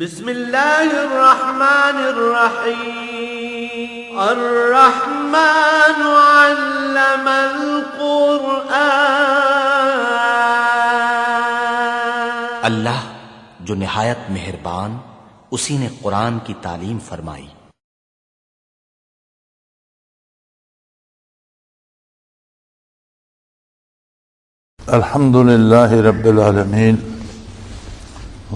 بسم اللہ الرحمن الرحیم الرحمن علم القرآن اللہ جو نہایت مہربان اسی نے قرآن کی تعلیم فرمائی۔ الحمد للہ رب العالمین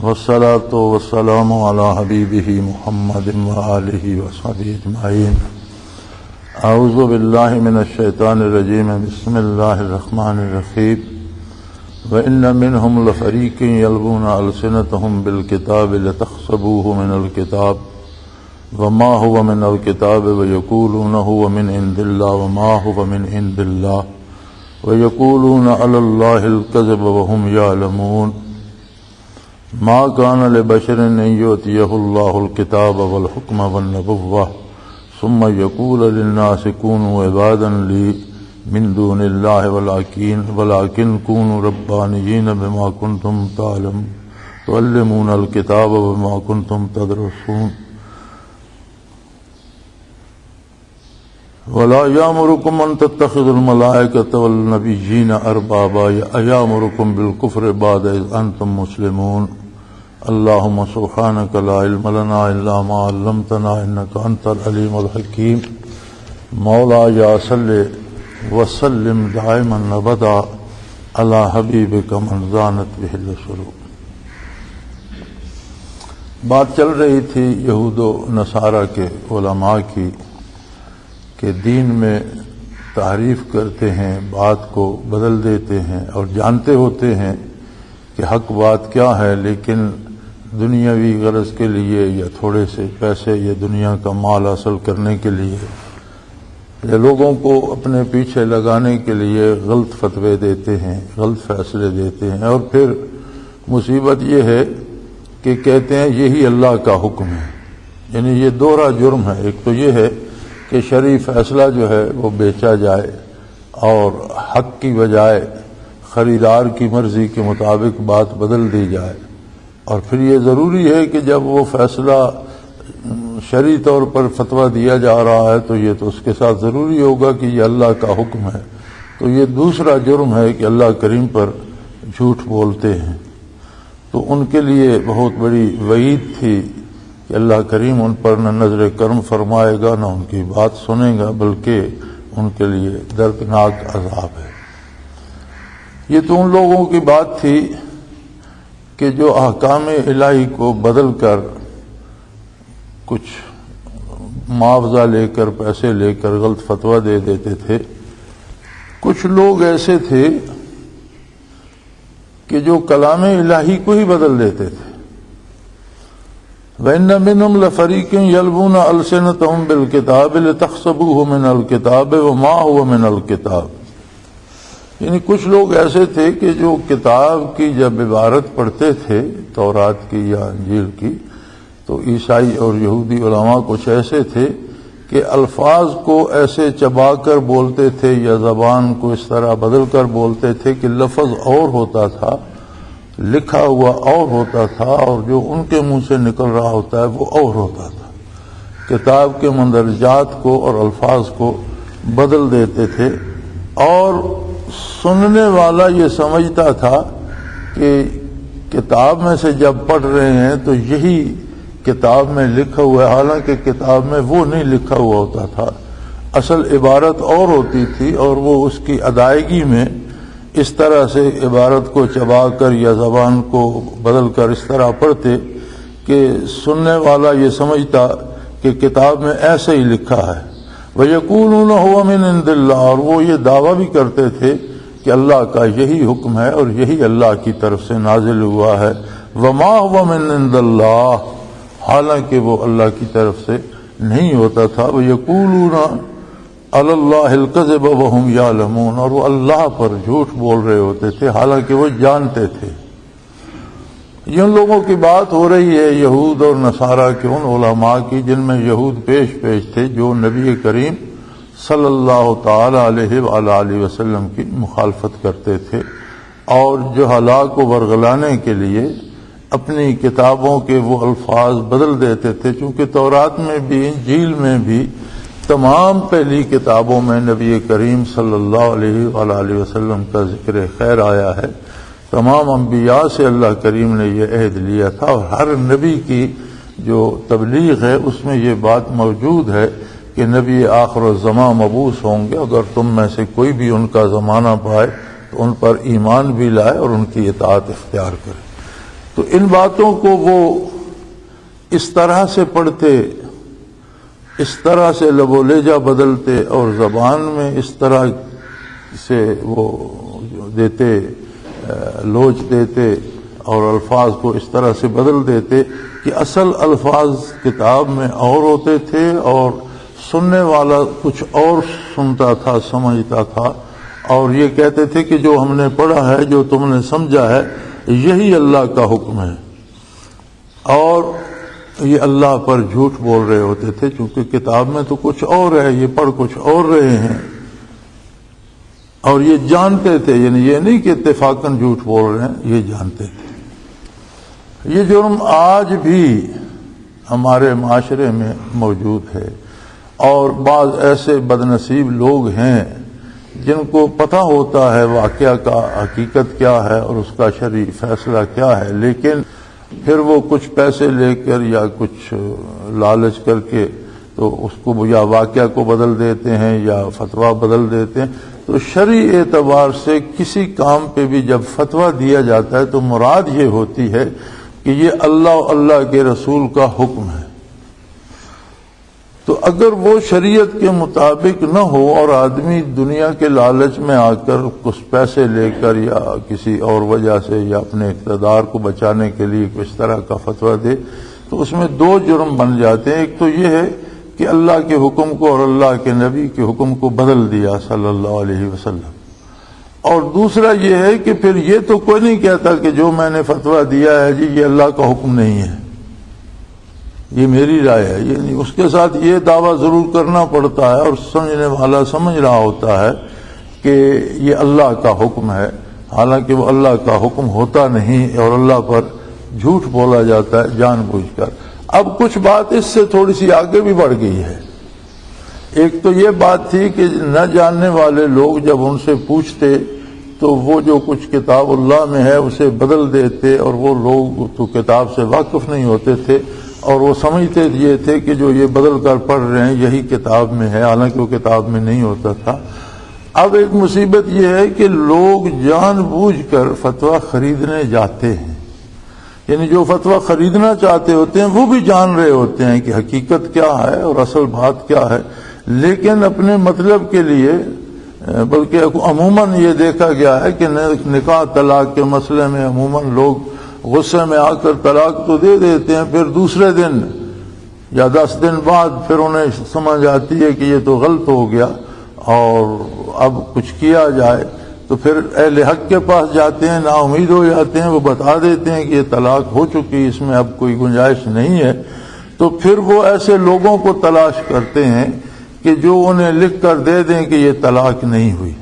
والصلاة والسلام علی حبیبہ محمد وآلہ وصحبہ اجمعین۔ اعوذ باللہ من الشیطان الرجیم، بسم اللہ الرحمن الرحیم۔ وَإِنَّ مِنْهُمْ لَفَرِيقًا يَلْوُونَ أَلْسِنَتَهُمْ بِالْكِتَابِ لِتَحْسَبُوهُ مِنَ الْكِتَابِ وَمَا هُوَ مِنَ الْكِتَابِ وَيَقُولُونَ هُوَ مِنْ عِنْدِ اللَّهِ وَمَا هُوَ مِنْ عِنْدِ اللَّهِ وَيَقُولُونَ عَلَى اللَّهِ الْكَذِبَ وَهُمْ يَعْلَمُونَ۔ ما كان لبشر أن يؤتيه الله الكتاب والحكم والنبوة ثم يقول للناس كونوا عبادا لي من دون الله ولكن كونوا ربانيين بما كنتم تعلمون الكتاب وبما كنتم تدرسون ولا يأمركم أن تتخذوا الملائكة والنبيين أربابا أيأمركم بالكفر بعد إذ أنتم مسلمون۔ اللهم سبحانك لا علم لنا إلا ما علمتنا إنك أنت العليم الحكيم۔ مولاي صل وسلم دائما أبدا على حبيبك من زانت به الشرور۔ بات چل رہی تھی یہود و نصارہ کے علماء کی کہ دین میں تحریف کرتے ہیں، بات کو بدل دیتے ہیں اور جانتے ہوتے ہیں کہ حق بات کیا ہے، لیکن دنیاوی غرض کے لیے یا تھوڑے سے پیسے یا دنیا کا مال حاصل کرنے کے لیے یا لوگوں کو اپنے پیچھے لگانے کے لیے غلط فتوے دیتے ہیں، غلط فیصلے دیتے ہیں، اور پھر مصیبت یہ ہے کہ کہتے ہیں یہی اللہ کا حکم ہے۔ یعنی یہ دوہرا جرم ہے، ایک تو یہ ہے کہ شرعی فیصلہ جو ہے وہ بیچا جائے اور حق کی بجائے خریدار کی مرضی کے مطابق بات بدل دی جائے، اور پھر یہ ضروری ہے کہ جب وہ فیصلہ شرعی طور پر فتویٰ دیا جا رہا ہے تو یہ تو اس کے ساتھ ضروری ہوگا کہ یہ اللہ کا حکم ہے۔ تو یہ دوسرا جرم ہے کہ اللہ کریم پر جھوٹ بولتے ہیں۔ تو ان کے لیے بہت بڑی وعید تھی کہ اللہ کریم ان پر نہ نظر کرم فرمائے گا نہ ان کی بات سنے گا، بلکہ ان کے لیے دردناک عذاب ہے۔ یہ تو ان لوگوں کی بات تھی کہ جو احکام الہی کو بدل کر کچھ معاوضہ لے کر پیسے لے کر غلط فتویٰ دے دیتے تھے۔ کچھ لوگ ایسے تھے کہ جو کلام الہی کو ہی بدل دیتے تھے۔ وَإِنَّ مِنْهُمْ لَفَرِيقًا يَلْوُونَ أَلْسِنَتَهُمْ بِالْكِتَابِ لِتَحْسَبُوهُ مِنَ الْكِتَابِ وَمَا هُوَ مِنَ الْكِتَابِ۔ یعنی کچھ لوگ ایسے تھے کہ جو کتاب کی جب عبارت پڑھتے تھے، تورات کی یا انجیل کی، تو عیسائی اور یہودی علماء کچھ ایسے تھے کہ الفاظ کو ایسے چبا کر بولتے تھے یا زبان کو اس طرح بدل کر بولتے تھے کہ لفظ اور ہوتا تھا، لکھا ہوا اور ہوتا تھا، اور جو ان کے منہ سے نکل رہا ہوتا ہے وہ اور ہوتا تھا۔ کتاب کے مندرجات کو اور الفاظ کو بدل دیتے تھے، اور سننے والا یہ سمجھتا تھا کہ کتاب میں سے جب پڑھ رہے ہیں تو یہی کتاب میں لکھا ہوا ہے، حالانکہ کتاب میں وہ نہیں لکھا ہوا ہوتا تھا، اصل عبارت اور ہوتی تھی، اور وہ اس کی ادائیگی میں اس طرح سے عبارت کو چبا کر یا زبان کو بدل کر اس طرح پڑھتے کہ سننے والا یہ سمجھتا کہ کتاب میں ایسے ہی لکھا ہے۔ وَيَقُولُونَ هُوَ مِنْ عِنْدِ اللَّهِ، اور وہ یہ دعویٰ بھی کرتے تھے کہ اللہ کا یہی حکم ہے اور یہی اللہ کی طرف سے نازل ہوا ہے۔ وَمَا هُوَ مِنْ عِنْدِ اللَّهِ، حالانکہ وہ اللہ کی طرف سے نہیں ہوتا تھا۔ وَيَقُولُونَ عَلَى اللَّهِ الْكَذِبَ وَهُمْ يَعْلَمُونَ، اور وہ اللہ پر جھوٹ بول رہے ہوتے تھے حالانکہ وہ جانتے تھے۔ جن لوگوں کی بات ہو رہی ہے یہود اور نصارہ کے ان علماء کی جن میں یہود پیش تھے جو نبی کریم صلی اللہ تعالی علیہ وآلہ وسلم کی مخالفت کرتے تھے، اور جو ہلاک کو ورگلانے کے لیے اپنی کتابوں کے وہ الفاظ بدل دیتے تھے، چونکہ تورات میں بھی انجیل میں بھی تمام پہلی کتابوں میں نبی کریم صلی اللہ علیہ وآلہ وسلم کا ذکر خیر آیا ہے۔ تمام انبیاء سے اللہ کریم نے یہ عہد لیا تھا، اور ہر نبی کی جو تبلیغ ہے اس میں یہ بات موجود ہے کہ نبی آخر الزماں مبعوث ہوں گے، اگر تم میں سے کوئی بھی ان کا زمانہ پائے تو ان پر ایمان بھی لائے اور ان کی اطاعت اختیار کرے۔ تو ان باتوں کو وہ اس طرح سے پڑھتے، اس طرح سے لب و لہجہ بدلتے، اور زبان میں اس طرح سے وہ دیتے، لوچ دیتے، اور الفاظ کو اس طرح سے بدل دیتے کہ اصل الفاظ کتاب میں اور ہوتے تھے اور سننے والا کچھ اور سنتا تھا، سمجھتا تھا، اور یہ کہتے تھے کہ جو ہم نے پڑھا ہے، جو تم نے سمجھا ہے، یہی اللہ کا حکم ہے، اور یہ اللہ پر جھوٹ بول رہے ہوتے تھے، چونکہ کتاب میں تو کچھ اور ہے، یہ پڑھ کچھ اور رہے ہیں، اور یہ جانتے تھے، یعنی یہ نہیں کہ اتفاقاً جھوٹ بول رہے ہیں، یہ جانتے تھے۔ یہ جرم آج بھی ہمارے معاشرے میں موجود ہے، اور بعض ایسے بدنصیب لوگ ہیں جن کو پتہ ہوتا ہے واقعہ کا حقیقت کیا ہے اور اس کا شرعی فیصلہ کیا ہے، لیکن پھر وہ کچھ پیسے لے کر یا کچھ لالچ کر کے تو اس کو یا واقعہ کو بدل دیتے ہیں یا فتویٰ بدل دیتے ہیں۔ تو شرعی اعتبار سے کسی کام پہ بھی جب فتویٰ دیا جاتا ہے تو مراد یہ ہوتی ہے کہ یہ اللہ اور اللہ کے رسول کا حکم ہے۔ تو اگر وہ شریعت کے مطابق نہ ہو اور آدمی دنیا کے لالچ میں آ کر کچھ پیسے لے کر یا کسی اور وجہ سے یا اپنے اقتدار کو بچانے کے لیے کس طرح کا فتویٰ دے تو اس میں دو جرم بن جاتے ہیں۔ ایک تو یہ ہے کہ اللہ کے حکم کو اور اللہ کے نبی کے حکم کو بدل دیا صلی اللہ علیہ وسلم، اور دوسرا یہ ہے کہ پھر یہ تو کوئی نہیں کہتا کہ جو میں نے فتویٰ دیا ہے جی یہ اللہ کا حکم نہیں ہے، یہ میری رائے ہے، یہ نہیں، اس کے ساتھ یہ دعویٰ ضرور کرنا پڑتا ہے، اور سمجھنے والا سمجھ رہا ہوتا ہے کہ یہ اللہ کا حکم ہے، حالانکہ وہ اللہ کا حکم ہوتا نہیں اور اللہ پر جھوٹ بولا جاتا ہے جان بوجھ کر۔ اب کچھ بات اس سے تھوڑی سی آگے بھی بڑھ گئی ہے۔ ایک تو یہ بات تھی کہ نہ جاننے والے لوگ جب ان سے پوچھتے تو وہ جو کچھ کتاب اللہ میں ہے اسے بدل دیتے، اور وہ لوگ تو کتاب سے واقف نہیں ہوتے تھے اور وہ سمجھتے یہ تھے کہ جو یہ بدل کر پڑھ رہے ہیں یہی کتاب میں ہے، حالانکہ وہ کتاب میں نہیں ہوتا تھا۔ اب ایک مصیبت یہ ہے کہ لوگ جان بوجھ کر فتویٰ خریدنے جاتے ہیں، یعنی جو فتویٰ خریدنا چاہتے ہوتے ہیں وہ بھی جان رہے ہوتے ہیں کہ حقیقت کیا ہے اور اصل بات کیا ہے، لیکن اپنے مطلب کے لیے، بلکہ عموماً یہ دیکھا گیا ہے کہ نکاح طلاق کے مسئلے میں عموماً لوگ غصے میں آ کر طلاق تو دے دیتے ہیں، پھر دوسرے دن یا 10 دن بعد پھر انہیں سمجھ آتی ہے کہ یہ تو غلط ہو گیا اور اب کچھ کیا جائے، تو پھر اہل حق کے پاس جاتے ہیں، نا امید ہو جاتے ہیں، وہ بتا دیتے ہیں کہ یہ طلاق ہو چکی، اس میں اب کوئی گنجائش نہیں ہے، تو پھر وہ ایسے لوگوں کو تلاش کرتے ہیں کہ جو انہیں لکھ کر دے دیں کہ یہ طلاق نہیں ہوئی،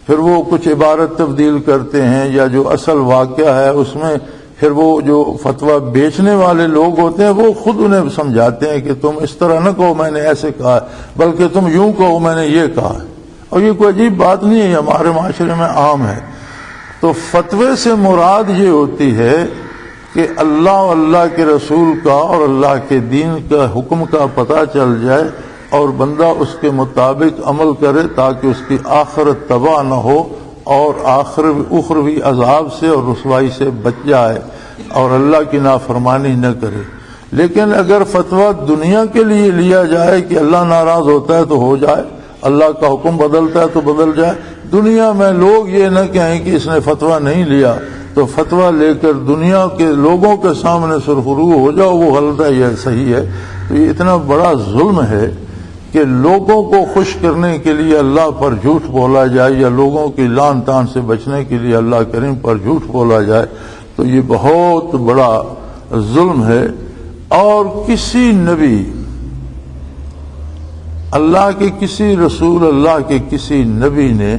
پھر وہ کچھ عبارت تبدیل کرتے ہیں یا جو اصل واقعہ ہے اس میں پھر وہ جو فتویٰ بیچنے والے لوگ ہوتے ہیں وہ خود انہیں سمجھاتے ہیں کہ تم اس طرح نہ کہو میں نے ایسے کہا ہے، بلکہ تم یوں کہو میں نے یہ کہا ہے، اور یہ کوئی عجیب بات نہیں ہے، ہمارے معاشرے میں عام ہے۔ تو فتوے سے مراد یہ ہوتی ہے کہ اللہ اور اللہ کے رسول کا اور اللہ کے دین کا حکم کا پتہ چل جائے اور بندہ اس کے مطابق عمل کرے تاکہ اس کی آخرت تباہ نہ ہو اور اخروی عذاب سے اور رسوائی سے بچ جائے اور اللہ کی نافرمانی نہ کرے۔ لیکن اگر فتویٰ دنیا کے لیے لیا جائے کہ اللہ ناراض ہوتا ہے تو ہو جائے، اللہ کا حکم بدلتا ہے تو بدل جائے، دنیا میں لوگ یہ نہ کہیں کہ اس نے فتویٰ نہیں لیا تو فتویٰ لے کر دنیا کے لوگوں کے سامنے سرخرو ہو جاؤ وہ غلط ہے یا صحیح ہے، تو یہ اتنا بڑا ظلم ہے کہ لوگوں کو خوش کرنے کے لیے اللہ پر جھوٹ بولا جائے یا لوگوں کی لعن طعن سے بچنے کے لیے اللہ کریم پر جھوٹ بولا جائے، تو یہ بہت بڑا ظلم ہے۔ اور کسی نبی، اللہ کے کسی رسول، اللہ کے کسی نبی نے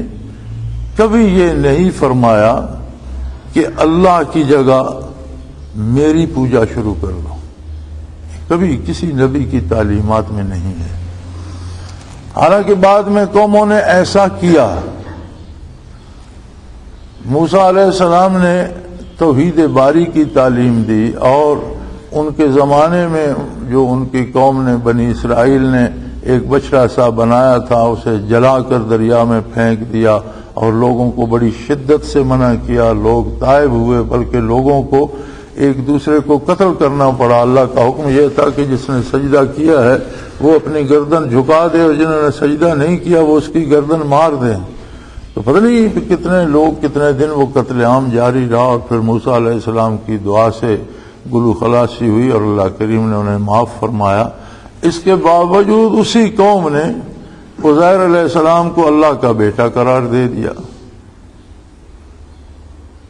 کبھی یہ نہیں فرمایا کہ اللہ کی جگہ میری پوجا شروع کر دو. کبھی کسی نبی کی تعلیمات میں نہیں ہے. حالانکہ بعد میں قوموں نے ایسا کیا. موسیٰ علیہ السلام نے توحید باری کی تعلیم دی، اور ان کے زمانے میں جو ان کی قوم نے، بنی اسرائیل نے ایک بچڑا سا بنایا تھا، اسے جلا کر دریا میں پھینک دیا اور لوگوں کو بڑی شدت سے منع کیا. لوگ تائب ہوئے، بلکہ لوگوں کو ایک دوسرے کو قتل کرنا پڑا. اللہ کا حکم یہ تھا کہ جس نے سجدہ کیا ہے وہ اپنی گردن جھکا دے، اور جنہوں نے سجدہ نہیں کیا وہ اس کی گردن مار دیں. تو پتہ نہیں کتنے لوگ، کتنے دن وہ قتل عام جاری رہا، اور پھر موسیٰ علیہ السلام کی دعا سے گلو خلاصی ہوئی اور اللہ کریم نے انہیں معاف فرمایا. اس کے باوجود اسی قوم نے عزیر علیہ السلام کو اللہ کا بیٹا قرار دے دیا.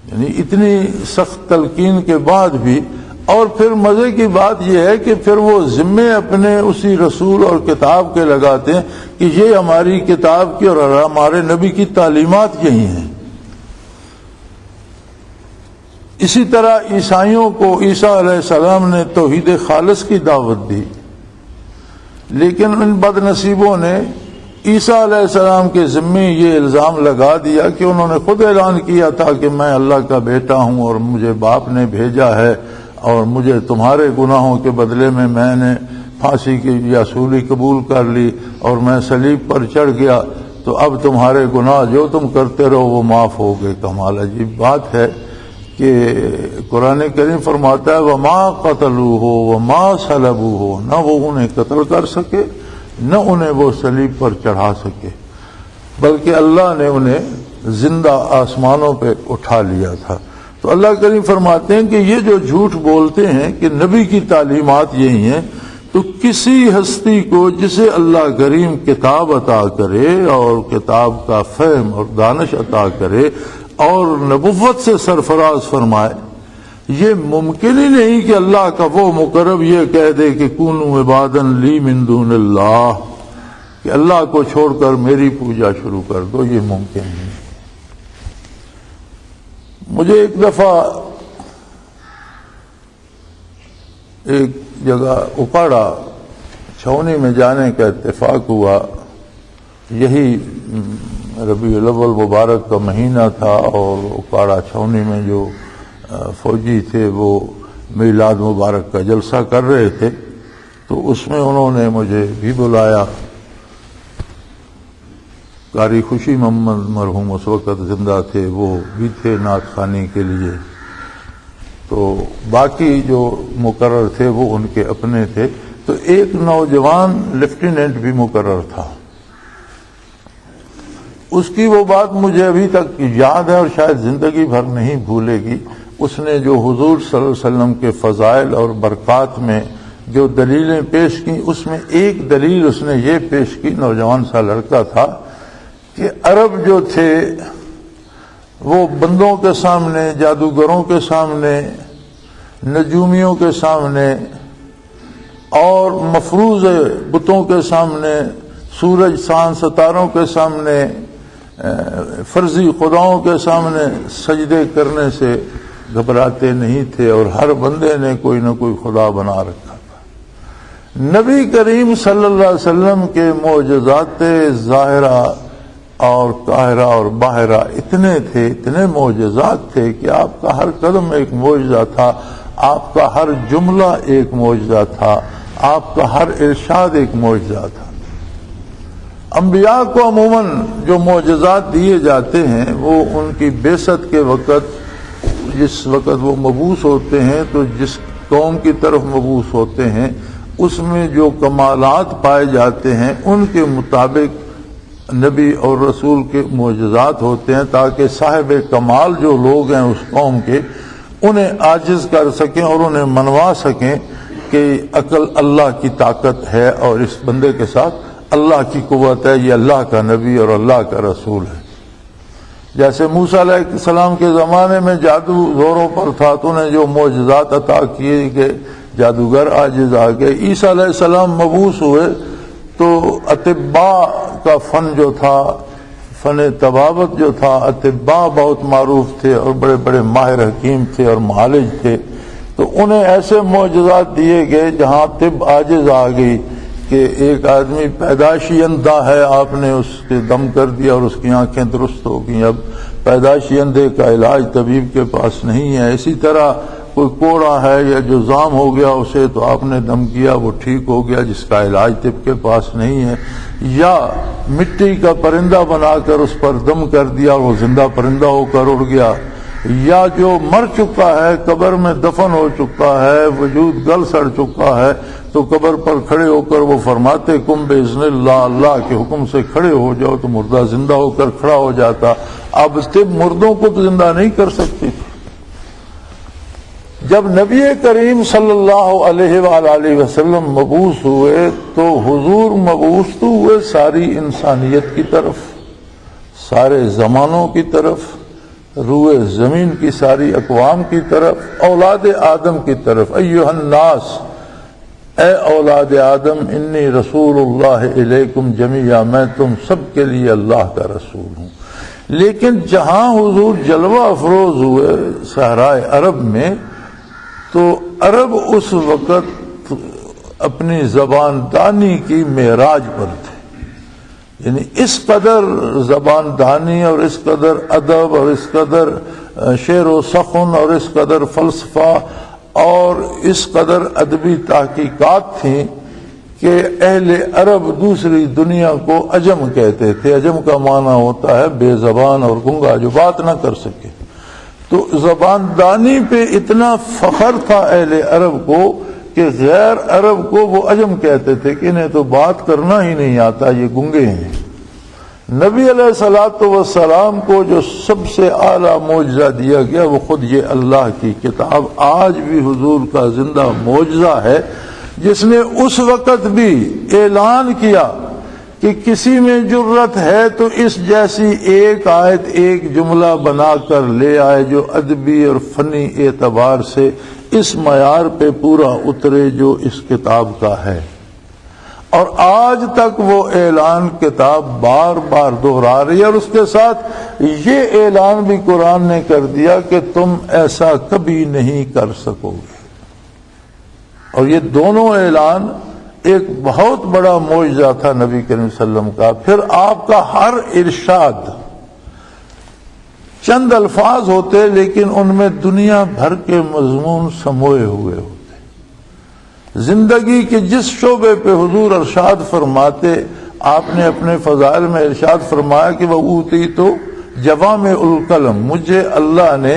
یعنی اتنی سخت تلقین کے بعد بھی. اور پھر مزے کی بات یہ ہے کہ پھر وہ ذمے اپنے اسی رسول اور کتاب کے لگاتے ہیں کہ یہ ہماری کتاب کی اور ہمارے نبی کی تعلیمات یہی ہیں. اسی طرح عیسائیوں کو عیسیٰ علیہ السلام نے توحید خالص کی دعوت دی، لیکن ان بد نصیبوں نے عیسیٰ علیہ السلام کے ذمے یہ الزام لگا دیا کہ انہوں نے خود اعلان کیا تھا کہ میں اللہ کا بیٹا ہوں اور مجھے باپ نے بھیجا ہے، اور مجھے تمہارے گناہوں کے بدلے میں نے پھانسی کی یا سولی قبول کر لی اور میں صلیب پر چڑھ گیا، تو اب تمہارے گناہ جو تم کرتے رہو وہ معاف ہو گئے. کمال عجیب بات ہے کہ قرآن کریم فرماتا ہے وَمَا قَتَلُوهُ وَمَا صَلَبُوهُ، نہ وہ انہیں قتل کر سکے نہ انہیں وہ صلیب پر چڑھا سکے، بلکہ اللہ نے انہیں زندہ آسمانوں پہ اٹھا لیا تھا. تو اللہ کریم فرماتے ہیں کہ یہ جو جھوٹ بولتے ہیں کہ نبی کی تعلیمات یہی ہیں، تو کسی ہستی کو جسے اللہ کریم کتاب عطا کرے اور کتاب کا فہم اور دانش عطا کرے اور نبوت سے سرفراز فرمائے، یہ ممکن ہی نہیں کہ اللہ کا وہ مقرب یہ کہہ دے کہ کونوا عبادا لی من دون اللہ، کہ اللہ کو چھوڑ کر میری پوجا شروع کر دو. یہ ممکن نہیں. مجھے ایک دفعہ ایک جگہ اکاڑا چھاؤنی میں جانے کا اتفاق ہوا. یہی ربیع الاول مبارک کا مہینہ تھا، اور اکاڑا چھاؤنی میں جو فوجی تھے وہ میلاد مبارک کا جلسہ کر رہے تھے، تو اس میں انہوں نے مجھے بھی بلایا. قاری خوشی محمد مرحوم اس وقت زندہ تھے، وہ بھی تھے نعت خوانی کے لیے. تو باقی جو مقرر تھے وہ ان کے اپنے تھے. تو ایک نوجوان لیفٹیننٹ بھی مقرر تھا. اس کی وہ بات مجھے ابھی تک یاد ہے اور شاید زندگی بھر نہیں بھولے گی. اس نے جو حضور صلی اللہ علیہ وسلم کے فضائل اور برکات میں جو دلیلیں پیش کی، اس میں ایک دلیل اس نے یہ پیش کی، نوجوان سا لڑکا تھا، کہ عرب جو تھے وہ بندوں کے سامنے، جادوگروں کے سامنے، نجومیوں کے سامنے اور مفروض بتوں کے سامنے، سورج چاند ستاروں کے سامنے، فرضی خداؤں کے سامنے سجدے کرنے سے گھبراتے نہیں تھے، اور ہر بندے نے کوئی نہ کوئی خدا بنا رکھا تھا. نبی کریم صلی اللہ علیہ وسلم کے معجزات ظاہرہ اور قاہرہ اور باہرہ اتنے تھے، اتنے معجزات تھے کہ آپ کا ہر قدم ایک معجزہ تھا، آپ کا ہر جملہ ایک معجزہ تھا، آپ کا ہر ارشاد ایک معجزہ تھا. انبیاء کو عموماً جو معجزات دیے جاتے ہیں وہ ان کی بعثت کے وقت، جس وقت وہ مبعوث ہوتے ہیں، تو جس قوم کی طرف مبعوث ہوتے ہیں اس میں جو کمالات پائے جاتے ہیں ان کے مطابق نبی اور رسول کے معجزات ہوتے ہیں، تاکہ صاحب کمال جو لوگ ہیں اس قوم کے انہیں عاجز کر سکیں اور انہیں منوا سکیں کہ عقل اللہ کی طاقت ہے اور اس بندے کے ساتھ اللہ کی قوت ہے، یہ اللہ کا نبی اور اللہ کا رسول ہے. جیسے موسیٰ علیہ السلام کے زمانے میں جادو زوروں پر تھا تو انہیں جو معجزات عطا کیے کہ جادوگر عاجز آ گئے. عیسیٰ علیہ السلام مبعوث ہوئے تو اطباء کا فن جو تھا، فن طبابت جو تھا، اطباء بہت معروف تھے اور بڑے بڑے ماہر حکیم تھے اور معالج تھے. تو انہیں ایسے معجزات دیے گئے جہاں طب عاجز آ گئی کہ ایک آدمی پیدائشی اندھا ہے، آپ نے اس کے دم کر دیا اور اس کی آنکھیں درست ہو گئیں، اب پیدائشی اندھے کا علاج طبیب کے پاس نہیں ہے۔ اسی طرح کوئی کوڑا ہے یا جو زام ہو گیا اسے تو آپ نے دم کیا، وہ ٹھیک ہو گیا، جس کا علاج طب کے پاس نہیں ہے۔ یا مٹی کا پرندہ بنا کر اس پر دم کر دیا اور وہ زندہ پرندہ ہو کر اڑ گیا۔ یا جو مر چکا ہے، قبر میں دفن ہو چکا ہے، وجود گل سڑ چکا ہے، تو قبر پر کھڑے ہو کر وہ فرماتے کم باذن اللہ، اللہ کے حکم سے کھڑے ہو جاؤ، تو مردہ زندہ ہو کر کھڑا ہو جاتا۔ اب طب مردوں کو تو زندہ نہیں کر سکتی تھی۔ جب نبی کریم صلی اللہ علیہ وآلہ وسلم مبعوث ہوئے تو حضور مبعوث تو ہوئے ساری انسانیت کی طرف، سارے زمانوں کی طرف، روئے زمین کی ساری اقوام کی طرف، اولاد آدم کی طرف۔ ایھا الناس، اے اولاد آدم، انی رسول اللہ الیکم جمیعا، میں تم سب کے لیے اللہ کا رسول ہوں۔ لیکن جہاں حضور جلوہ افروز ہوئے صحرائے عرب میں، تو عرب اس وقت اپنی زبان دانی کی معراج پر تھے، یعنی اس قدر زبان دانی اور اس قدر ادب اور اس قدر شعر و سخن اور اس قدر فلسفہ اور اس قدر ادبی تحقیقات تھیں کہ اہل عرب دوسری دنیا کو عجم کہتے تھے۔ عجم کا معنی ہوتا ہے بے زبان اور گنگا، جو بات نہ کر سکے۔ تو زبان دانی پہ اتنا فخر تھا اہل عرب کو کہ غیر عرب کو وہ عجم کہتے تھے کہ انہیں تو بات کرنا ہی نہیں آتا، یہ گنگے ہیں۔ نبی علیہ الصلوۃ والسلام کو جو سب سے اعلیٰ معجزہ دیا گیا وہ خود یہ اللہ کی کتاب آج بھی حضور کا زندہ معجزہ ہے، جس نے اس وقت بھی اعلان کیا کہ کسی میں جرت ہے تو اس جیسی ایک آیت ایک جملہ بنا کر لے آئے جو ادبی اور فنی اعتبار سے اس معیار پہ پورا اترے جو اس کتاب کا ہے۔ اور آج تک وہ اعلان کتاب بار بار دہرا رہی ہے، اور اس کے ساتھ یہ اعلان بھی قرآن نے کر دیا کہ تم ایسا کبھی نہیں کر سکو گے۔ اور یہ دونوں اعلان ایک بہت بڑا معجزہ تھا نبی کریم صلی اللہ علیہ وسلم کا۔ پھر آپ کا ہر ارشاد چند الفاظ ہوتے لیکن ان میں دنیا بھر کے مضمون سموئے ہوئے ہوتے۔ زندگی کے جس شعبے پہ حضور ارشاد فرماتے، آپ نے اپنے فضائل میں ارشاد فرمایا کہ وہ اوتی تو جوامع الکلم، مجھے اللہ نے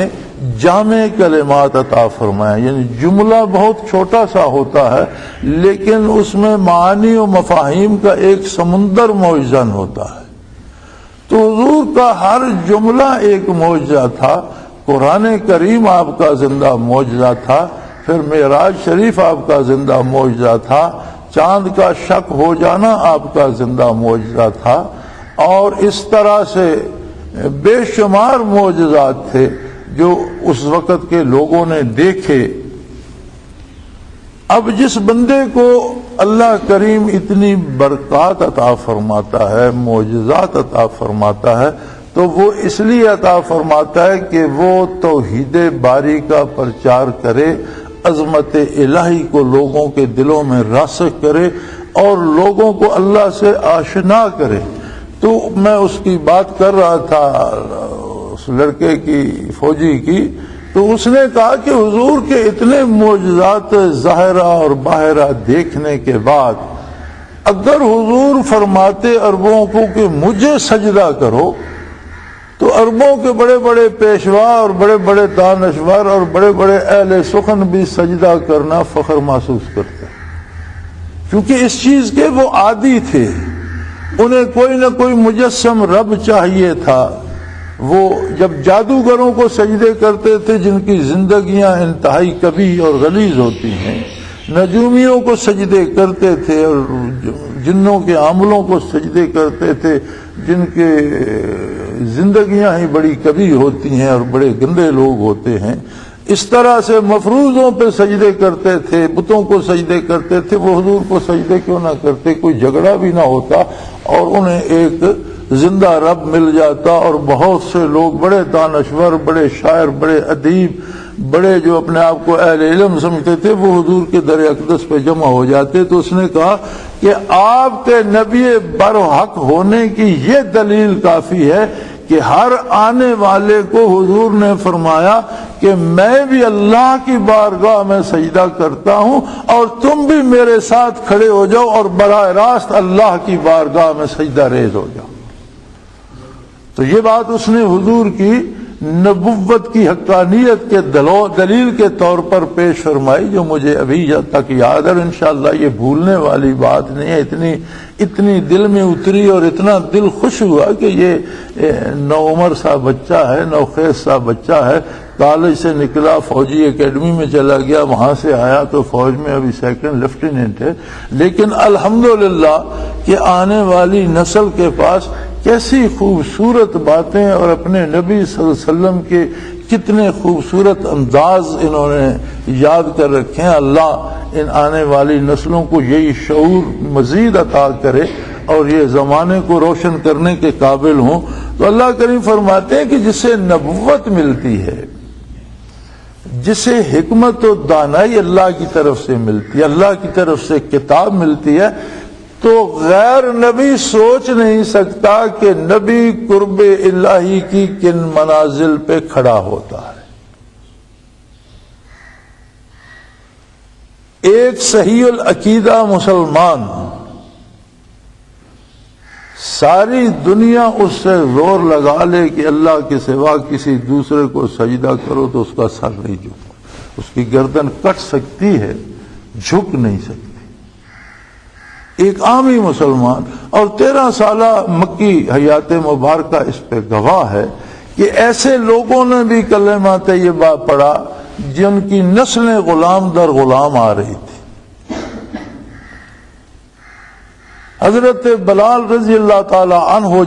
جامع کلمات عطا فرمایا، یعنی جملہ بہت چھوٹا سا ہوتا ہے لیکن اس میں معانی و مفاہیم کا ایک سمندر موزن ہوتا ہے۔ تو حضور کا ہر جملہ ایک معجزہ تھا۔ قرآن کریم آپ کا زندہ معجزہ تھا، پھر معراج شریف آپ کا زندہ معجزہ تھا، چاند کا شق ہو جانا آپ کا زندہ معجزہ تھا، اور اس طرح سے بے شمار معجزات تھے جو اس وقت کے لوگوں نے دیکھے۔ اب جس بندے کو اللہ کریم اتنی برکات عطا فرماتا ہے، معجزات عطا فرماتا ہے، تو وہ اس لیے عطا فرماتا ہے کہ وہ توحید باری کا پرچار کرے، عظمت الہی کو لوگوں کے دلوں میں راسخ کرے اور لوگوں کو اللہ سے آشنا کرے۔ تو میں اس کی بات کر رہا تھا اس لڑکے کی، فوجی کی، تو اس نے کہا کہ حضور کے اتنے معجزات ظاہرہ اور باہرہ دیکھنے کے بعد اگر حضور فرماتے عربوں کو کہ مجھے سجدہ کرو، تو عربوں کے بڑے بڑے پیشوا اور بڑے بڑے دانشور اور بڑے بڑے اہل سخن بھی سجدہ کرنا فخر محسوس کرتے، کیونکہ اس چیز کے وہ عادی تھے۔ انہیں کوئی نہ کوئی مجسم رب چاہیے تھا۔ وہ جب جادوگروں کو سجدے کرتے تھے جن کی زندگیاں انتہائی کبھی اور غلیظ ہوتی ہیں، نجومیوں کو سجدے کرتے تھے اور جنوں کے عاملوں کو سجدے کرتے تھے جن کے زندگیاں ہی بڑی کبھی ہوتی ہیں اور بڑے گندے لوگ ہوتے ہیں، اس طرح سے مفروضوں پہ سجدے کرتے تھے، بتوں کو سجدے کرتے تھے۔ وہ حضور کو سجدے کیوں نہ کرتے؟ کوئی جھگڑا بھی نہ ہوتا اور انہیں ایک زندہ رب مل جاتا، اور بہت سے لوگ بڑے دانشور، بڑے شاعر، بڑے ادیب، بڑے جو اپنے آپ کو اہل علم سمجھتے تھے وہ حضور کے در اقدس پہ جمع ہو جاتے، تو اس نے کہا کہ آپ کے نبی برحق ہونے کی یہ دلیل کافی ہے کہ ہر آنے والے کو حضور نے فرمایا کہ میں بھی اللہ کی بارگاہ میں سجدہ کرتا ہوں اور تم بھی میرے ساتھ کھڑے ہو جاؤ اور براہ راست اللہ کی بارگاہ میں سجدہ ریز ہو جاؤ۔ تو یہ بات اس نے حضور کی نبوت کی حقانیت کے دلیل کے طور پر پیش فرمائی، جو مجھے ابھی تک یاد ہے، اور انشاءاللہ یہ بھولنے والی بات نہیں ہے۔ اتنی دل میں اتری اور اتنا دل خوش ہوا کہ یہ نو عمر سا بچہ ہے، نو خیز سا بچہ ہے، کالج سے نکلا، فوجی اکیڈمی میں چلا گیا، وہاں سے آیا تو فوج میں ابھی سیکنڈ لیفٹیننٹ ہے، لیکن الحمدللہ کہ آنے والی نسل کے پاس کیسی خوبصورت باتیں اور اپنے نبی صلی اللہ علیہ وسلم کے کتنے خوبصورت انداز انہوں نے یاد کر رکھے ہیں۔ اللہ ان آنے والی نسلوں کو یہی شعور مزید عطا کرے اور یہ زمانے کو روشن کرنے کے قابل ہوں۔ تو اللہ کریم فرماتے ہیں کہ جسے نبوت ملتی ہے، جسے حکمت و دانائی اللہ کی طرف سے ملتی ہے، اللہ کی طرف سے کتاب ملتی ہے، تو غیر نبی سوچ نہیں سکتا کہ نبی قرب الہی کی کن منازل پہ کھڑا ہوتا ہے۔ ایک صحیح العقیدہ مسلمان ساری دنیا اس سے زور لگا لے کہ اللہ کے سوا کسی دوسرے کو سجدہ کرو تو اس کا سر نہیں جھکتا، اس کی گردن کٹ سکتی ہے، جھک نہیں سکتی۔ ایک عامی مسلمان، اور 13 سالہ مکی حیات مبارکہ اس پہ گواہ ہے کہ ایسے لوگوں نے بھی کلمہ طیبہ پڑھا جن کی نسلیں غلام در غلام آ رہی تھی۔ حضرت بلال رضی اللہ تعالی عنہ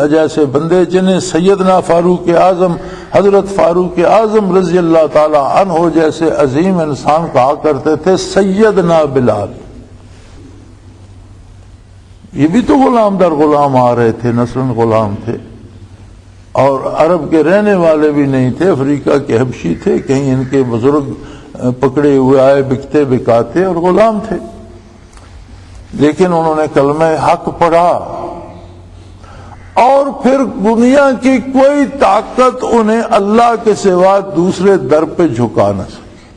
جیسے بندے جنہیں سیدنا فاروق اعظم، حضرت فاروق اعظم رضی اللہ تعالی عنہ جیسے عظیم انسان کہا کرتے تھے سیدنا بلال، یہ بھی تو غلام در غلام آ رہے تھے، نسلاً غلام تھے، اور عرب کے رہنے والے بھی نہیں تھے، افریقہ کے حبشی تھے، کہیں ان کے بزرگ پکڑے ہوئے آئے بکتے بکاتے اور غلام تھے، لیکن انہوں نے کلمہ حق پڑھا اور پھر دنیا کی کوئی طاقت انہیں اللہ کے سوا دوسرے در پہ جھکا نہ سکی۔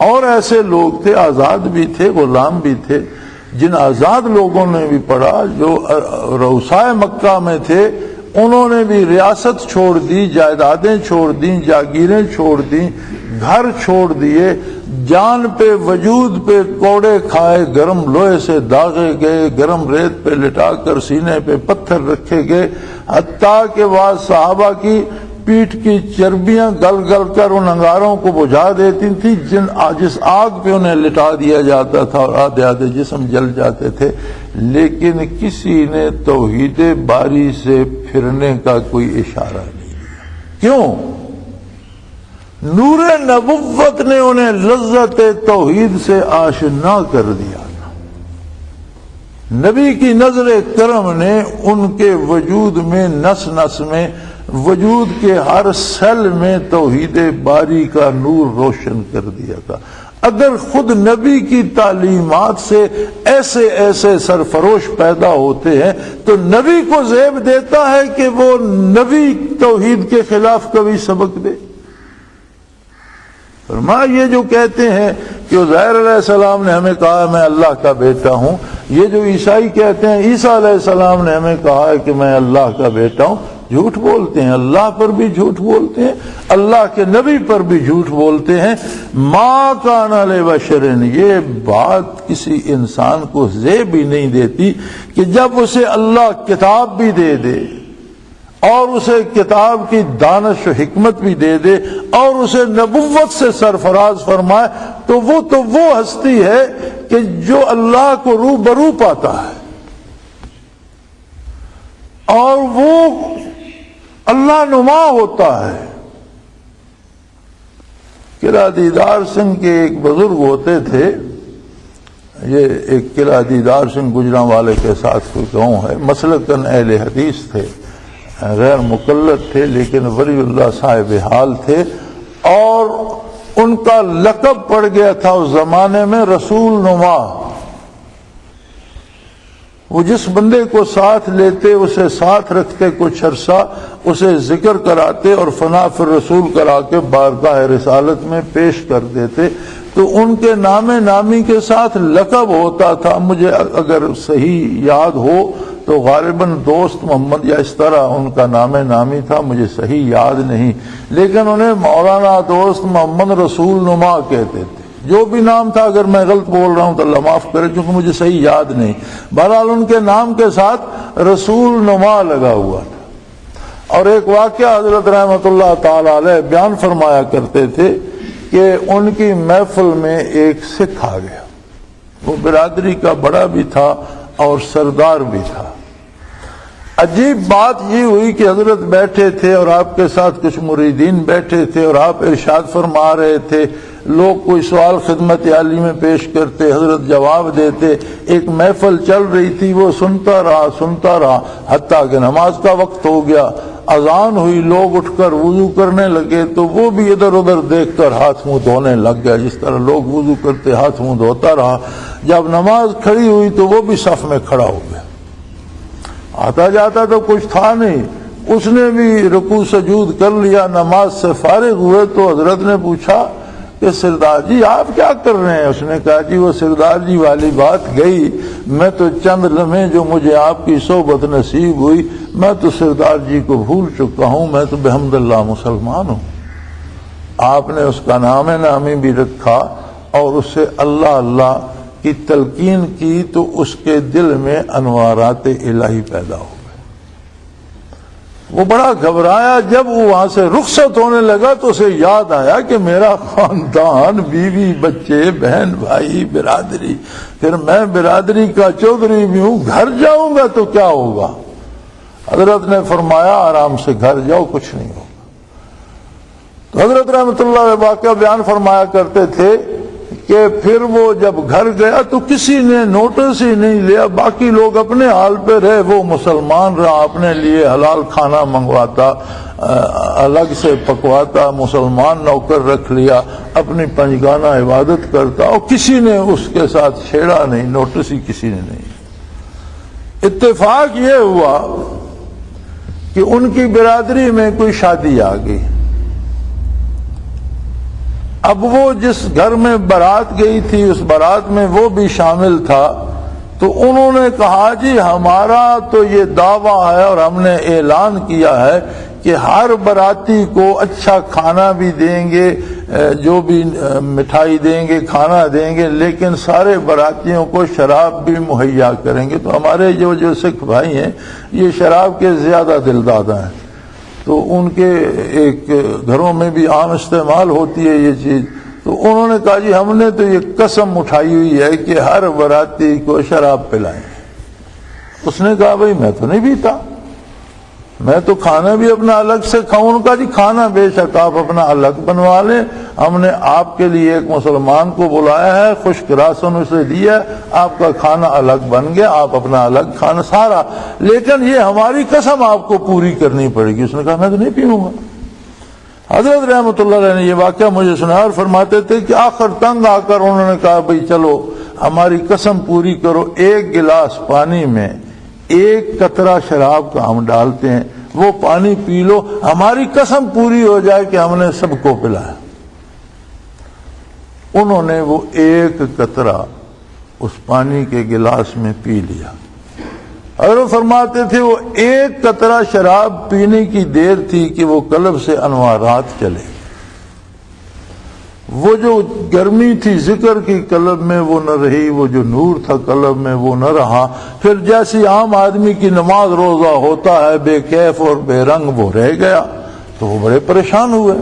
اور ایسے لوگ تھے، آزاد بھی تھے، غلام بھی تھے، جن آزاد لوگوں نے بھی پڑھا، جو روسائے مکہ میں تھے، انہوں نے بھی ریاست چھوڑ دی، جائیدادیں چھوڑ دیں، جاگیریں چھوڑ دیں، گھر چھوڑ دیے، جان پہ وجود پہ کوڑے کھائے، گرم لوہے سے داغے گئے، گرم ریت پہ لٹا کر سینے پہ پتھر رکھے گئے، حتیٰ کہ بعض صحابہ کی پیٹھ کی چربیاں گل گل کر ان انگاروں کو بجھا دیتی تھی جس آگ پہ انہیں لٹا دیا جاتا تھا، اور آدھے آدھے جسم جل جاتے تھے، لیکن کسی نے توحید باری سے پھرنے کا کوئی اشارہ نہیں دیا۔ کیوں؟ نور نبوت نے انہیں لذت توحید سے آشنا کر دیا تھا۔ نبی کی نظر کرم نے ان کے وجود میں، نس نس میں، وجود کے ہر سیل میں توحید باری کا نور روشن کر دیا تھا۔ اگر خود نبی کی تعلیمات سے ایسے ایسے سرفروش پیدا ہوتے ہیں تو نبی کو زیب دیتا ہے کہ وہ نبی توحید کے خلاف کبھی سبق دے؟ فرمایا یہ جو کہتے ہیں کہ عزیر علیہ السلام نے ہمیں کہا میں اللہ کا بیٹا ہوں، یہ جو عیسائی کہتے ہیں عیسیٰ علیہ السلام نے ہمیں کہا ہے کہ میں اللہ کا بیٹا ہوں، جھوٹ بولتے ہیں، اللہ پر بھی جھوٹ بولتے ہیں، اللہ کے نبی پر بھی جھوٹ بولتے ہیں۔ ما کان لبشر، یہ بات کسی انسان کو زیب ہی نہیں دیتی کہ جب اسے اللہ کتاب بھی دے دے اور اسے کتاب کی دانش و حکمت بھی دے دے اور اسے نبوت سے سرفراز فرمائے تو وہ ہستی ہے کہ جو اللہ کو روبرو پاتا ہے اور وہ اللہ نما ہوتا ہے۔ قلعہ دیدار سنگھ کے ایک بزرگ ہوتے تھے، یہ ایک قلعہ دیدار سنگھ گجرانوالے کے ساتھ کوئی گاؤں ہے، مسلکاً اہل حدیث تھے، غیر مقلد تھے، لیکن ولی اللہ صاحب حال تھے، اور ان کا لقب پڑ گیا تھا اس زمانے میں رسول نما۔ وہ جس بندے کو ساتھ لیتے، اسے ساتھ رکھتے کچھ عرصہ، اسے ذکر کراتے اور فنا فی الرسول کرا کے بارگاہ رسالت میں پیش کر دیتے، تو ان کے نام نامی کے ساتھ لقب ہوتا تھا۔ مجھے اگر صحیح یاد ہو تو غالباً دوست محمد یا اس طرح ان کا نام نامی تھا، مجھے صحیح یاد نہیں، لیکن انہیں مولانا دوست محمد رسول نما کہتے تھے۔ جو بھی نام تھا، اگر میں غلط بول رہا ہوں تو اللہ معاف کرے، کیونکہ مجھے صحیح یاد نہیں۔ بہرحال ان کے نام کے ساتھ رسول نما لگا ہوا تھا۔ اور ایک واقعہ حضرت رحمۃ اللہ تعالی علیہ بیان فرمایا کرتے تھے کہ ان کی محفل میں ایک سکھ آ گیا، وہ برادری کا بڑا بھی تھا اور سردار بھی تھا۔ عجیب بات یہ ہوئی کہ حضرت بیٹھے تھے اور آپ کے ساتھ کچھ مریدین بیٹھے تھے اور آپ ارشاد فرما رہے تھے، لوگ کوئی سوال خدمت عالی میں پیش کرتے، حضرت جواب دیتے، ایک محفل چل رہی تھی، وہ سنتا رہا حتیٰ کہ نماز کا وقت ہو گیا، اذان ہوئی، لوگ اٹھ کر وضو کرنے لگے تو وہ بھی ادھر ادھر دیکھ کر ہاتھ منہ دھونے لگ گیا، جس طرح لوگ وضو کرتے ہاتھ منہ دھوتا رہا۔ جب نماز کھڑی ہوئی تو وہ بھی صف میں کھڑا ہو گیا۔ آتا جاتا تو کچھ تھا نہیں، اس نے بھی رکوع سجود کر لیا، نماز سے فارغ ہوئے تو حضرت نے پوچھا کہ سردار جی آپ کیا کر رہے ہیں؟ اس نے کہا جی وہ سردار جی والی بات گئی، میں تو چند لمحے جو مجھے آپ کی صحبت نصیب ہوئی، میں تو سردار جی کو بھول چکا ہوں، میں تو بحمد اللہ مسلمان ہوں۔ آپ نے اس کا نام نامی بھی رکھا اور اس سے اللہ اللہ کی تلقین کی تو اس کے دل میں انوارات الہی پیدا ہو گئے۔ وہ بڑا گھبرایا، جب وہ وہاں سے رخصت ہونے لگا تو اسے یاد آیا کہ میرا خاندان، بیوی، بچے، بہن، بھائی، برادری، پھر میں برادری کا چودھری بھی ہوں، گھر جاؤں گا تو کیا ہوگا؟ حضرت نے فرمایا آرام سے گھر جاؤ، کچھ نہیں ہوگا۔ تو حضرت رحمۃ اللہ علیہ واقعہ بیان فرمایا کرتے تھے کہ پھر وہ جب گھر گیا تو کسی نے نوٹس ہی نہیں لیا، باقی لوگ اپنے حال پہ رہے، وہ مسلمان رہا، اپنے لیے حلال کھانا منگواتا، الگ سے پکواتا، مسلمان نوکر رکھ لیا، اپنی پنجگانہ عبادت کرتا، اور کسی نے اس کے ساتھ چھیڑا نہیں، نوٹس ہی کسی نے نہیں۔ اتفاق یہ ہوا کہ ان کی برادری میں کوئی شادی آ گئی۔ اب وہ جس گھر میں بارات گئی تھی اس بارات میں وہ بھی شامل تھا، تو انہوں نے کہا جی ہمارا تو یہ دعویٰ ہے اور ہم نے اعلان کیا ہے کہ ہر باراتی کو اچھا کھانا بھی دیں گے، جو بھی مٹھائی دیں گے، کھانا دیں گے، لیکن سارے براتیوں کو شراب بھی مہیا کریں گے۔ تو ہمارے جو سکھ بھائی ہیں یہ شراب کے زیادہ دلدادہ ہیں، تو ان کے ایک گھروں میں بھی عام استعمال ہوتی ہے یہ چیز۔ تو انہوں نے کہا جی ہم نے تو یہ قسم اٹھائی ہوئی ہے کہ ہر باراتی کو شراب پلائیں گے۔ اس نے کہا بھائی میں تو نہیں پیتا، میں تو کھانا بھی اپنا الگ سے کھاؤں۔ ان کا جی کھانا بے شک آپ اپنا الگ بنوا لیں، ہم نے آپ کے لیے ایک مسلمان کو بلایا ہے، خشک راسن اسے دیا، آپ کا کھانا الگ بن گیا، آپ اپنا الگ کھانا سارا، لیکن یہ ہماری قسم آپ کو پوری کرنی پڑے گی۔ اس نے کہا میں تو نہیں پیوں گا۔ حضرت رحمۃ اللہ علیہ نے یہ واقعہ مجھے سنا اور فرماتے تھے کہ آخر تنگ آ کر انہوں نے کہا بھائی چلو ہماری قسم پوری کرو، ایک گلاس پانی میں ایک قطرہ شراب کا ہم ڈالتے ہیں، وہ پانی پی لو، ہماری قسم پوری ہو جائے کہ ہم نے سب کو پلایا۔ انہوں نے وہ ایک قطرہ اس پانی کے گلاس میں پی لیا، اور وہ فرماتے تھے وہ ایک قطرہ شراب پینے کی دیر تھی کہ وہ قلب سے انوارات چلے۔ وہ جو گرمی تھی ذکر کی قلب میں وہ نہ رہی، وہ جو نور تھا قلب میں وہ نہ رہا۔ پھر جیسی عام آدمی کی نماز روزہ ہوتا ہے بے کیف اور بے رنگ، وہ رہ گیا، تو وہ بڑے پریشان ہوئے۔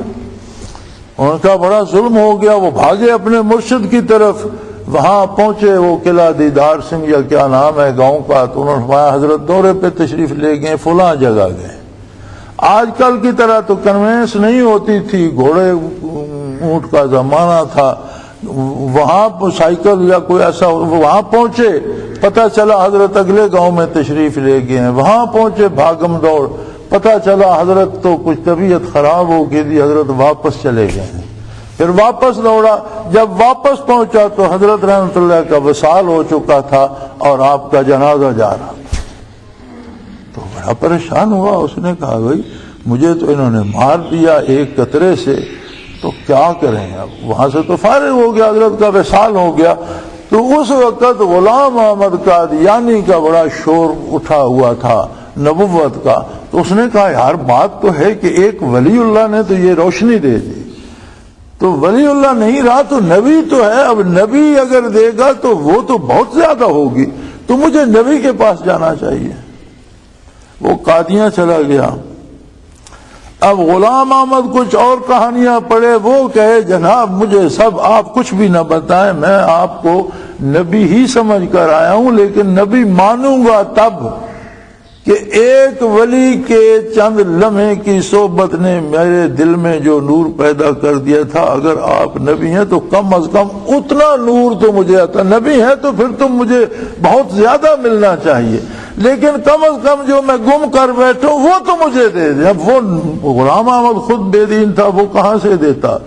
ان کا بڑا ظلم ہو گیا، وہ بھاگے اپنے مرشد کی طرف، وہاں پہنچے، وہ قلعہ دیدار سنگھ یا کیا نام ہے گاؤں کا، تو انہوں نے فرمایا حضرت دورے پہ تشریف لے گئے، فلاں جگہ گئے۔ آج کل کی طرح تو کنوینس نہیں ہوتی تھی، گھوڑے اونٹ کا زمانہ تھا، وہاں سائیکل یا کوئی ایسا، وہاں پہنچے، پتہ چلا حضرت اگلے گاؤں میں تشریف لے گئے ہیں، وہاں پہنچے، بھاگم دوڑ پتہ چلا حضرت تو کچھ طبیعت خراب ہو گئی تھی، حضرت واپس چلے گئے ہیں۔ پھر واپس لوٹا، جب واپس پہنچا تو حضرت رحمۃ اللہ کا وصال ہو چکا تھا اور آپ کا جنازہ جا رہا تھا۔ تو بڑا پریشان ہوا، اس نے کہا بھائی مجھے تو انہوں نے مار دیا ایک قطرے سے، تو کیا کریں اب؟ وہاں سے تو فارغ ہو گیا، حضرت کا وصال ہو گیا۔ تو اس وقت غلام احمد قادیانی کا بڑا شور اٹھا ہوا تھا نبوت کا، تو اس نے کہا یار بات تو ہے کہ ایک ولی اللہ نے تو یہ روشنی دے دی، تو ولی اللہ نہیں رہا تو نبی تو ہے، اب نبی اگر دے گا تو وہ تو بہت زیادہ ہوگی، تو مجھے نبی کے پاس جانا چاہیے۔ وہ قادیاں چلا گیا۔ اب غلام احمد کچھ اور کہانیاں پڑھے، وہ کہے جناب مجھے سب آپ کچھ بھی نہ بتائیں، میں آپ کو نبی ہی سمجھ کر آیا ہوں، لیکن نبی مانوں گا تب کہ ایک ولی کے چند لمحے کی صحبت نے میرے دل میں جو نور پیدا کر دیا تھا، اگر آپ نبی ہیں تو کم از کم اتنا نور تو مجھے آتا، نبی ہے تو پھر تو مجھے بہت زیادہ ملنا چاہیے، لیکن کم از کم جو میں گم کر بیٹھوں وہ تو مجھے دے دیں۔ اب وہ غلام احمد خود بے دین تھا، وہ کہاں سے دیتا؟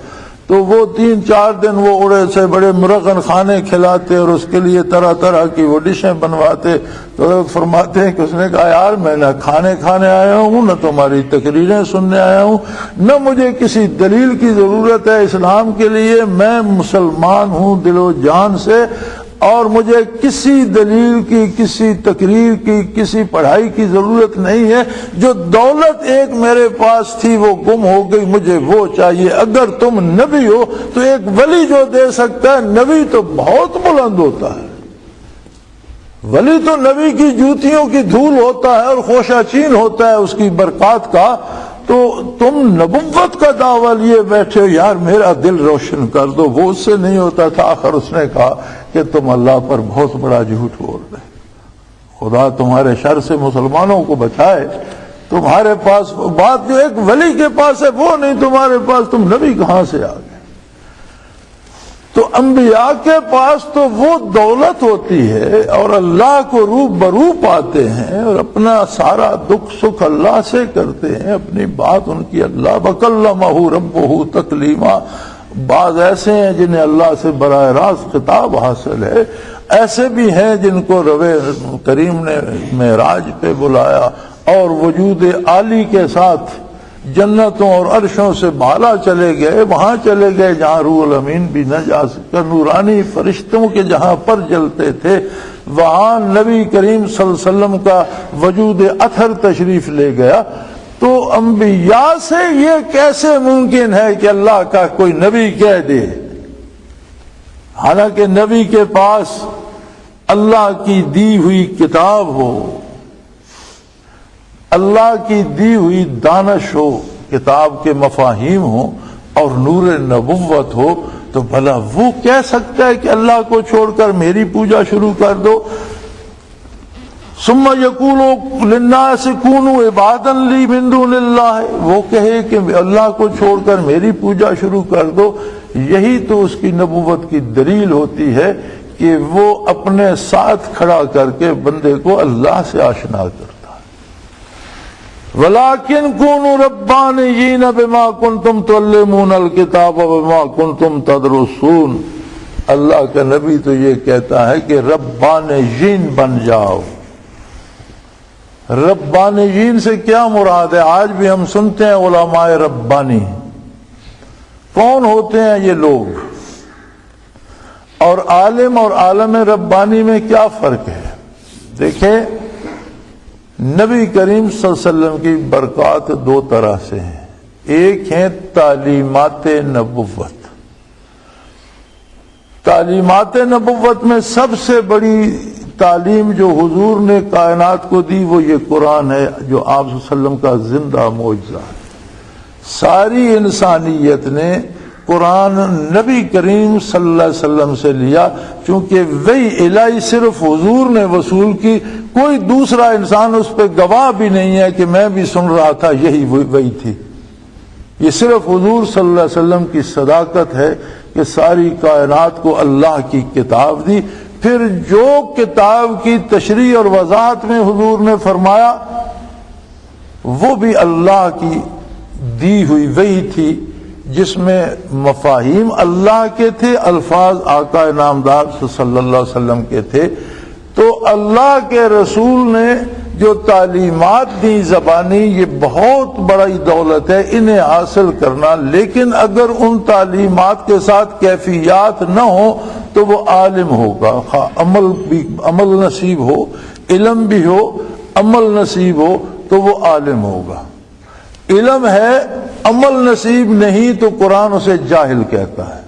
تو وہ 3-4 دن وہ اڑے سے بڑے مرغن کھانے کھلاتے اور اس کے لیے طرح طرح کی وہ ڈشیں بنواتے۔ تو فرماتے ہیں کہ اس نے کہا یار میں نہ کھانے آیا ہوں، نہ تمہاری تقریریں سننے آیا ہوں، نہ مجھے کسی دلیل کی ضرورت ہے اسلام کے لیے، میں مسلمان ہوں دل و جان سے، اور مجھے کسی دلیل کی، کسی تقریر کی، کسی پڑھائی کی ضرورت نہیں ہے۔ جو دولت ایک میرے پاس تھی وہ گم ہو گئی، مجھے وہ چاہیے۔ اگر تم نبی ہو تو ایک ولی جو دے سکتا ہے، نبی تو بہت بلند ہوتا ہے، ولی تو نبی کی جوتیوں کی دھول ہوتا ہے اور خوشہ چین ہوتا ہے اس کی برکات کا، تو تم نبوت کا دعویٰ لیے بیٹھے ہو، یار میرا دل روشن کر دو۔ وہ اس سے نہیں ہوتا تھا۔ آخر اس نے کہا کہ تم اللہ پر بہت بڑا جھوٹ بول رہے، خدا تمہارے شر سے مسلمانوں کو بچائے، تمہارے پاس بات جو ایک ولی کے پاس ہے وہ نہیں تمہارے پاس، تم نبی کہاں سے آ گئے؟ تو انبیاء کے پاس تو وہ دولت ہوتی ہے اور اللہ کو روبرو پاتے ہیں اور اپنا سارا دکھ سکھ اللہ سے کرتے ہیں، اپنی بات ان کی اللہ وکلمہ ربہ تکلیما۔ بعض ایسے ہیں جنہیں اللہ سے براہ راست خطاب حاصل ہے، ایسے بھی ہیں جن کو رب کریم نے معراج پہ بلایا اور وجود عالی کے ساتھ جنتوں اور عرشوں سے بالا چلے گئے، وہاں چلے گئے جہاں روح الامین بھی نہ جا سکا، نورانی فرشتوں کے جہاں پر جلتے تھے، وہاں نبی کریم صلی اللہ علیہ وسلم کا وجود اطہر تشریف لے گیا۔ تو انبیاء سے یہ کیسے ممکن ہے کہ اللہ کا کوئی نبی کہہ دے، حالانکہ نبی کے پاس اللہ کی دی ہوئی کتاب ہو، اللہ کی دی ہوئی دانش ہو، کتاب کے مفاہیم ہو اور نور نبوت ہو، تو بھلا وہ کہہ سکتا ہے کہ اللہ کو چھوڑ کر میری پوجا شروع کر دو؟ ثم یقول للناس کونوا عبادا لی من دون اللہ، وہ کہے کہ اللہ کو چھوڑ کر میری پوجا شروع کر دو۔ یہی تو اس کی نبوت کی دلیل ہوتی ہے کہ وہ اپنے ساتھ کھڑا کر کے بندے کو اللہ سے آشنا کرتا ہے۔ وَلَٰكِنْ كُونُوا رَبَّانِيِّينَ بِمَا كُنْتُمْ تُعَلِّمُونَ الْكِتَابَ وَبِمَا كُنْتُمْ تَدْرُسُونَ۔ اللہ کا نبی تو یہ کہتا ہے کہ ربانیین بن جاؤ۔ ربانیین سے کیا مراد ہے؟ آج بھی ہم سنتے ہیں علماء ربانی، کون ہوتے ہیں یہ لوگ؟ اور عالم اور عالم ربانی میں کیا فرق ہے؟ دیکھیں، نبی کریم صلی اللہ علیہ وسلم کی برکات دو طرح سے ہیں، ایک ہیں تعلیمات نبوت۔ تعلیمات نبوت میں سب سے بڑی تعلیم جو حضور نے کائنات کو دی وہ یہ قرآن ہے، جو آپ صلی اللہ علیہ وسلم کا زندہ معجزہ ہے۔ ساری انسانیت نے قرآن نبی کریم صلی اللہ علیہ وسلم سے لیا، چونکہ وہی الہی صرف حضور نے وصول کی، کوئی دوسرا انسان اس پہ گواہ بھی نہیں ہے کہ میں بھی سن رہا تھا یہی وہی تھی۔ یہ صرف حضور صلی اللہ علیہ وسلم کی صداقت ہے کہ ساری کائنات کو اللہ کی کتاب دی، پھر جو کتاب کی تشریح اور وضاحت میں حضور نے فرمایا وہ بھی اللہ کی دی ہوئی وحی تھی جس میں مفاہیم اللہ کے تھے، الفاظ آقا نامدار صلی اللہ علیہ وسلم کے تھے۔ تو اللہ کے رسول نے جو تعلیمات دی زبانی، یہ بہت بڑی دولت ہے انہیں حاصل کرنا، لیکن اگر ان تعلیمات کے ساتھ کیفیات نہ ہو تو وہ عالم ہوگا، عمل نصیب ہو، علم بھی ہو، عمل نصیب ہو تو وہ عالم ہوگا۔ علم ہے، عمل نصیب نہیں تو قرآن اسے جاہل کہتا ہے،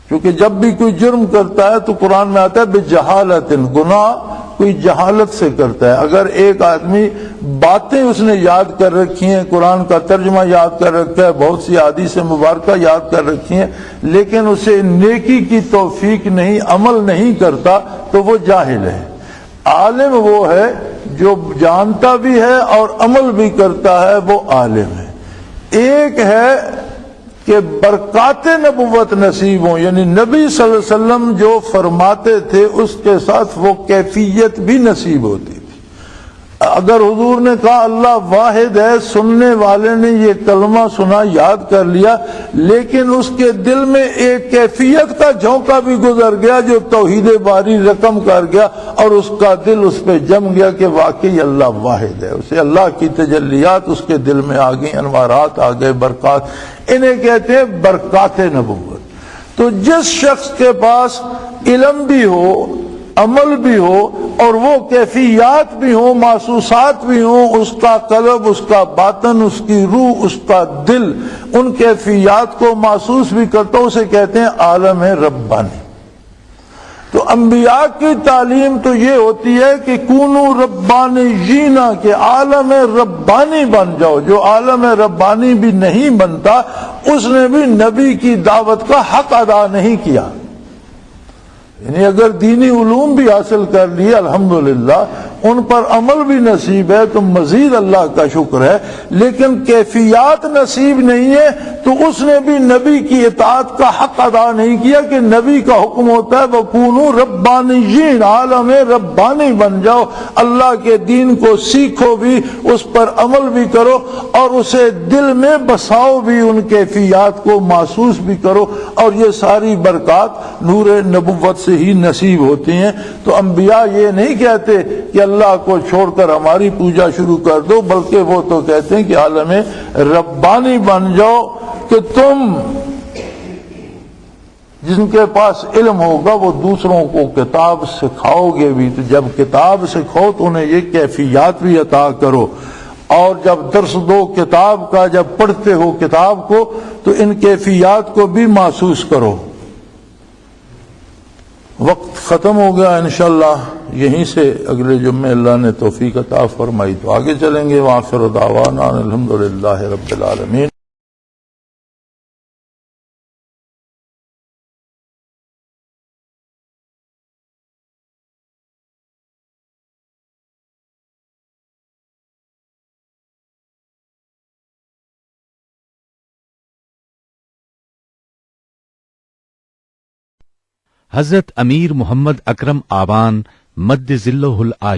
کیونکہ جب بھی کوئی جرم کرتا ہے تو قرآن میں آتا ہے بجہالت، گناہ کوئی جہالت سے کرتا ہے۔ اگر ایک آدمی باتیں اس نے یاد کر رکھی ہیں، قرآن کا ترجمہ یاد کر رکھا ہے، بہت سی احادیث مبارکہ یاد کر رکھی ہیں، لیکن اسے نیکی کی توفیق نہیں، عمل نہیں کرتا تو وہ جاہل ہے۔ عالم وہ ہے جو جانتا بھی ہے اور عمل بھی کرتا ہے، وہ عالم ہے۔ ایک ہے کہ برکات نبوت نصیب ہوں، یعنی نبی صلی اللہ علیہ وسلم جو فرماتے تھے اس کے ساتھ وہ کیفیت بھی نصیب ہوتی تھی۔ اگر حضور نے کہا اللہ واحد ہے، سننے والے نے یہ کلمہ سنا، یاد کر لیا، لیکن اس کے دل میں ایک کیفیت کا جھونکا بھی گزر گیا جو توحید باری رقم کر گیا، اور اس کا دل اس پہ جم گیا کہ واقعی اللہ واحد ہے، اسے اللہ کی تجلیات اس کے دل میں آ گئی، انوارات آ گئے، برکات، انہیں کہتے ہیں برکات نبوت۔ تو جس شخص کے پاس علم بھی ہو، عمل بھی ہو، اور وہ کیفیات بھی ہوں، محسوسات بھی ہوں، اس کا قلب، اس کا باطن، اس کی روح، اس کا دل ان کیفیات کو محسوس بھی کرتا، اسے کہتے ہیں عالم ربانی۔ تو انبیاء کی تعلیم تو یہ ہوتی ہے کہ کونو ربانیین، کہ عالم ربانی بن جاؤ۔ جو عالم ربانی بھی نہیں بنتا اس نے بھی نبی کی دعوت کا حق ادا نہیں کیا۔ یعنی اگر دینی علوم بھی حاصل کر لیے الحمدللہ، ان پر عمل بھی نصیب ہے تو مزید اللہ کا شکر ہے، لیکن کیفیات نصیب نہیں ہے تو اس نے بھی نبی کی اطاعت کا حق ادا نہیں کیا، کہ نبی کا حکم ہوتا ہے وَكُونُوا رَبَّانِيِّينَ، عالم ربانی بن جاؤ، اللہ کے دین کو سیکھو بھی، اس پر عمل بھی کرو، اور اسے دل میں بساؤ بھی، ان کیفیات کو محسوس بھی کرو، اور یہ ساری برکات نور نبوت سے ہی نصیب ہوتی ہیں۔ تو انبیاء یہ نہیں کہتے کہ اللہ کو چھوڑ کر ہماری پوجا شروع کر دو، بلکہ وہ تو کہتے ہیں کہ عالم ربانی بن جاؤ، کہ تم جن کے پاس علم ہوگا وہ دوسروں کو کتاب سکھاؤ گے بھی، تو جب کتاب سکھاؤ تو انہیں یہ کیفیات بھی عطا کرو، اور جب درس دو کتاب کا، جب پڑھتے ہو کتاب کو تو ان کیفیات کو بھی محسوس کرو۔ وقت ختم ہو گیا، انشاءاللہ یہیں سے اگلے جمعے اللہ نے توفیق عطا فرمائی تو آگے چلیں گے۔ وآخر دعوانا الحمدللہ رب العالمین۔ حضرت امیر محمد اکرم آبان مد ظلہ العالی